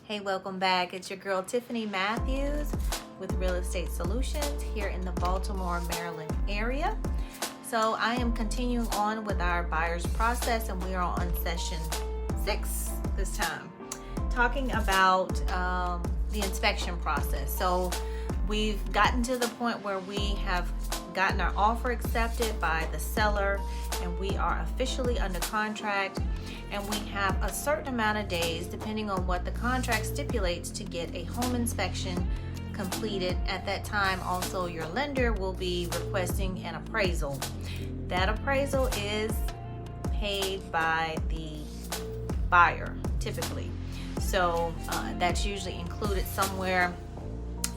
Hey, welcome back. It's your girl Tiffany Matthews with Real Estate Solutions here in the Baltimore, Maryland area. So I am continuing on with our buyer's process, and we are on session 6 this time, talking about the inspection process. So we've gotten to the point where we have gotten our offer accepted by the seller, and we are officially under contract, and we have a certain amount of days, depending on what the contract stipulates, to get a home inspection completed. At that time, also your lender will be requesting an appraisal. That appraisal is paid by the buyer typically, so that's usually included somewhere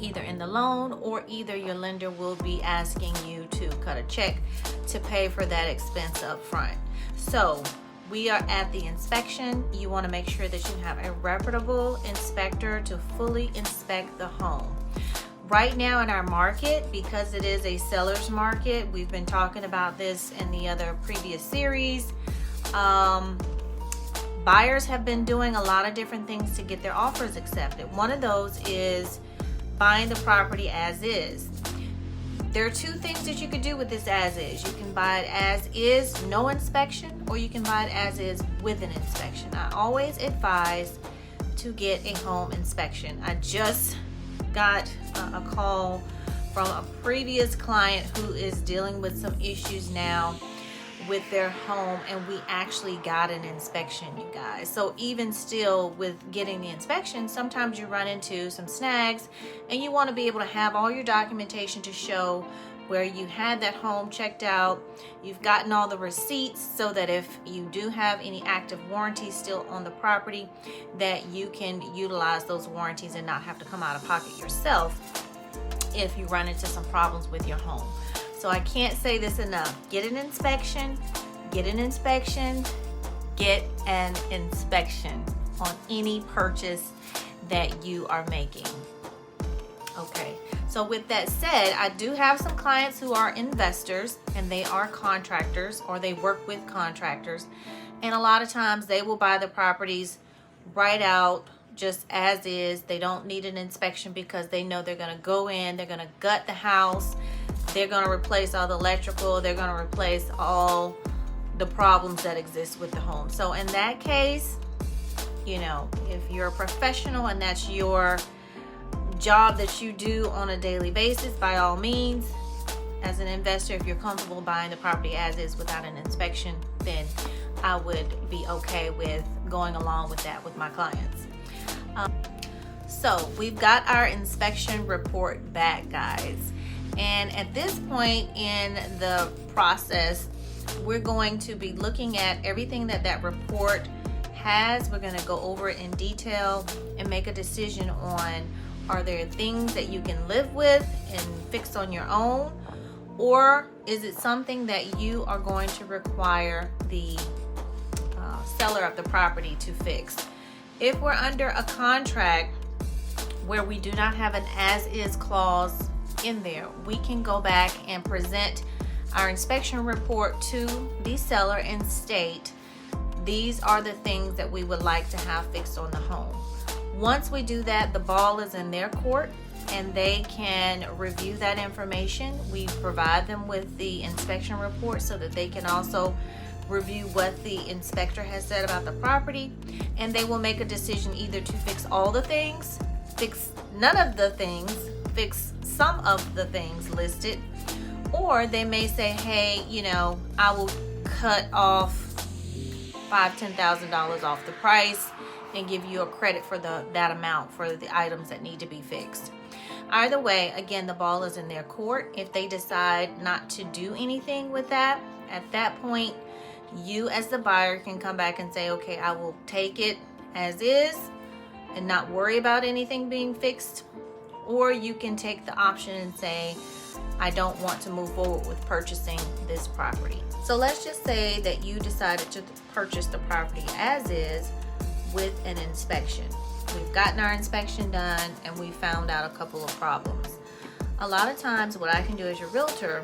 either in the loan, or either your lender will be asking you to cut a check to pay for that expense up front. So we are at the inspection. You want to make sure that you have a reputable inspector to fully inspect the home. Right now in our market, because it is a seller's market, we've been talking about this in the other previous series, buyers have been doing a lot of different things to get their offers accepted. One of those is buying the property as is. There are two things that you could do with this as is. You can buy it as is, no inspection, or you can buy it as is with an inspection. I always advise to get a home inspection. I just got a call from a previous client who is dealing with some issues now with their home, and we actually got an inspection, you guys. So even still, with getting the inspection, sometimes you run into some snags, and you want to be able to have all your documentation to show where you had that home checked out. You've gotten all the receipts, so that if you do have any active warranties still on the property, that you can utilize those warranties and not have to come out of pocket yourself if you run into some problems with your home. So I can't say this enough. Get an inspection, get an inspection, get an inspection on any purchase that you are making. Okay, so with that said, I do have some clients who are investors, and they are contractors, or they work with contractors. And a lot of times they will buy the properties right out, just as is. They don't need an inspection because they know they're gonna go in, they're gonna gut the house, they're going to replace all the electrical, they're going to replace all the problems that exist with the home. So in that case, you know, if you're a professional and that's your job that you do on a daily basis, by all means, as an investor, if you're comfortable buying the property as is without an inspection, then I would be okay with going along with that with my clients. So we've got our inspection report back, guys. And at this point in the process, we're going to be looking at everything that report has. We're going to go over it in detail and make a decision on, are there things that you can live with and fix on your own, or is it something that you are going to require the seller of the property to fix? If we're under a contract where we do not have an as-is clause in there, we can go back and present our inspection report to the seller and state, these are the things that we would like to have fixed on the home. Once we do that, the ball is in their court, and they can review that information. We provide them with the inspection report so that they can also review what the inspector has said about the property, and they will make a decision either to fix all the things, fix none of the things, fix some of the things listed, or they may say, hey, you know, I will cut off $5,000-$10,000 off the price and give you a credit for that amount for the items that need to be fixed. Either way, again, the ball is in their court. If they decide not to do anything with that, at that point, you as the buyer can come back and say, okay, I will take it as is and not worry about anything being fixed. Or you can take the option and say, I don't want to move forward with purchasing this property. So let's just say that you decided to purchase the property as is with an inspection. We've gotten our inspection done, and we found out a couple of problems. A lot of times what I can do as your realtor,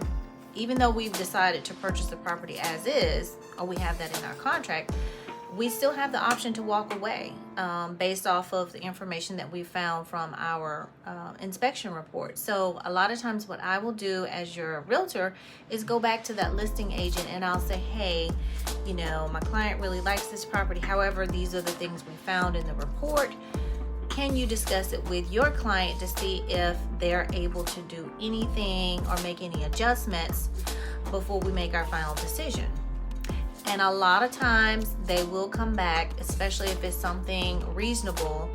even though we've decided to purchase the property as is, or we have that in our contract, we still have the option to walk away based off of the information that we found from our inspection report. So a lot of times what I will do as your realtor is go back to that listing agent and I'll say, hey, you know, my client really likes this property. However, these are the things we found in the report. Can you discuss it with your client to see if they're able to do anything or make any adjustments before we make our final decision? And a lot of times they will come back, especially if it's something reasonable,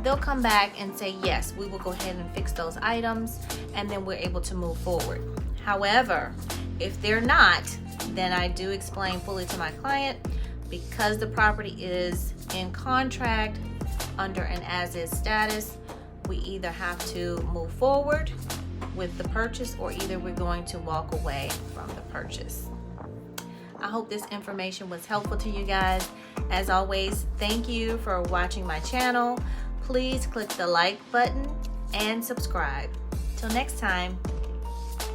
they'll come back and say, yes, we will go ahead and fix those items, and then we're able to move forward. However, if they're not, then I do explain fully to my client, because the property is in contract under an as-is status, we either have to move forward with the purchase or either we're going to walk away from the purchase. I hope this information was helpful to you guys. As always, thank you for watching my channel. Please click the like button and subscribe. Till next time.